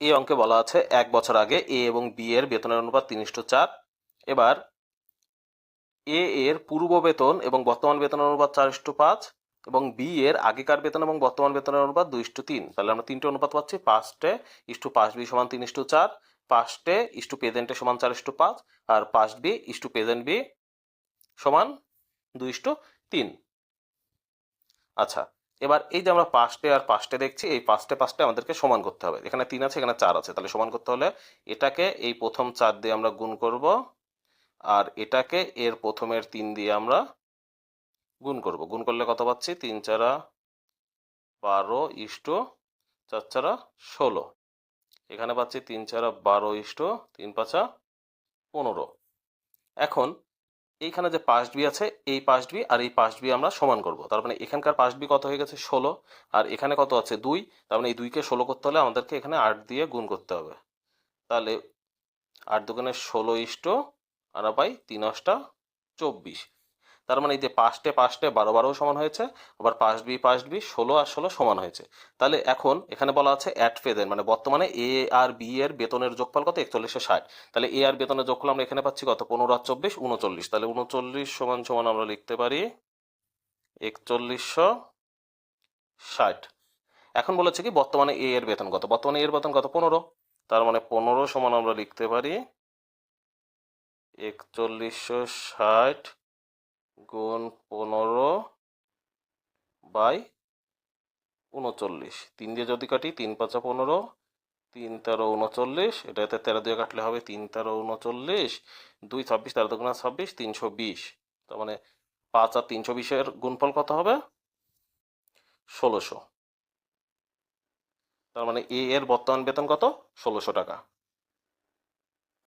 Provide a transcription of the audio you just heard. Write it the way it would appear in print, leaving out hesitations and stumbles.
এই অঙ্কে বলা আছে 1 বছর আগে এ এবং বি এর বেতনের অনুপাত 3:4। এবার এ এর পূর্ব বেতন এবং বর্তমান বেতনের অনুপাত 4:5 এবং বি এর আগেকার বেতন এবং বর্তমান বেতনের অনুপাত 2:3। তাহলে আমরা তিনটে অনুপাত পাচ্ছি, পাস্টে ইস্টু পাস্ট বি সমান 3:4, পাস্টে ইস্টু প্রেজেন্টে সমান 4:5 আর past B is to present B সমান 2:3। আচ্ছা, এবার এই যে আমরা পাস্টে আর পাস্টে দেখছি, এই পাস্টে পাস্টে আমাদেরকে সমান করতে হবে। এখানে 3 আছে, এখানে 4 আছে, তাহলে সমান করতে হলে এটাকে এই প্রথম 4 দিয়ে আমরা গুণ করব আর এটাকে এর প্রথমের 3 দিয়ে আমরা গুণ করব। গুণ করলে কত পাচ্ছি? 3×4 = 12 ইস্টু 4×4 = 16। এখানে পাচ্ছি 3×4 = 12 ইস্টু 3×5 = 15। এখন এইখানে যে পাস্ট বি আছে, এই পাস্ট বি আর এই পাস্ট বি আমরা সমান করব। তার মানে এখানকার পাস্ট বি কত হয়ে গেছে? 16। আর এখানে কত আছে? 2। তার মানে এই 2কে 16 করতে হলে আমাদেরকে এখানে 8 দিয়ে গুণ করতে হবে। তাহলে 8×2 = 16 ইস্টু আর পাই 3×8 = 24। তার মানে এই যে পাস্টে পাস্টে 12 সমান হয়েছে, আবার পাস্ট বি 16 আর 16 সমান হয়েছে। তাহলে এখন এখানে বলা আছে অ্যাট প্রেজেন্ট, মানে বর্তমানে এ আর বি এর বেতনের যোগফল কত? 4160। তাহলে এ আর বেতনের যোগফল আমরা এখানে পাচ্ছি কত? 15 আর 24 39। তাহলে 39 সমান সমান আমরা লিখতে পারি 4160। এখন বলেছে কি বর্তমানে এ এর বেতন কত? বর্তমানে এর বেতন কত? 15। তার মানে 15 সমান আমরা লিখতে পারি 4160 গুণ 15/39। 3 দিয়ে যদি কাটি 3×5 = 15, 3×13 = 39। এটাতে 13 দিয়ে কাটলে হবে 3×13 = 39, 2 26, 13 × 26 320। তার মানে 5 আর 320-এর গুণফল কত হবে? 1600। তার মানে এ এর বর্তমান বেতন কত? 1600 টাকা।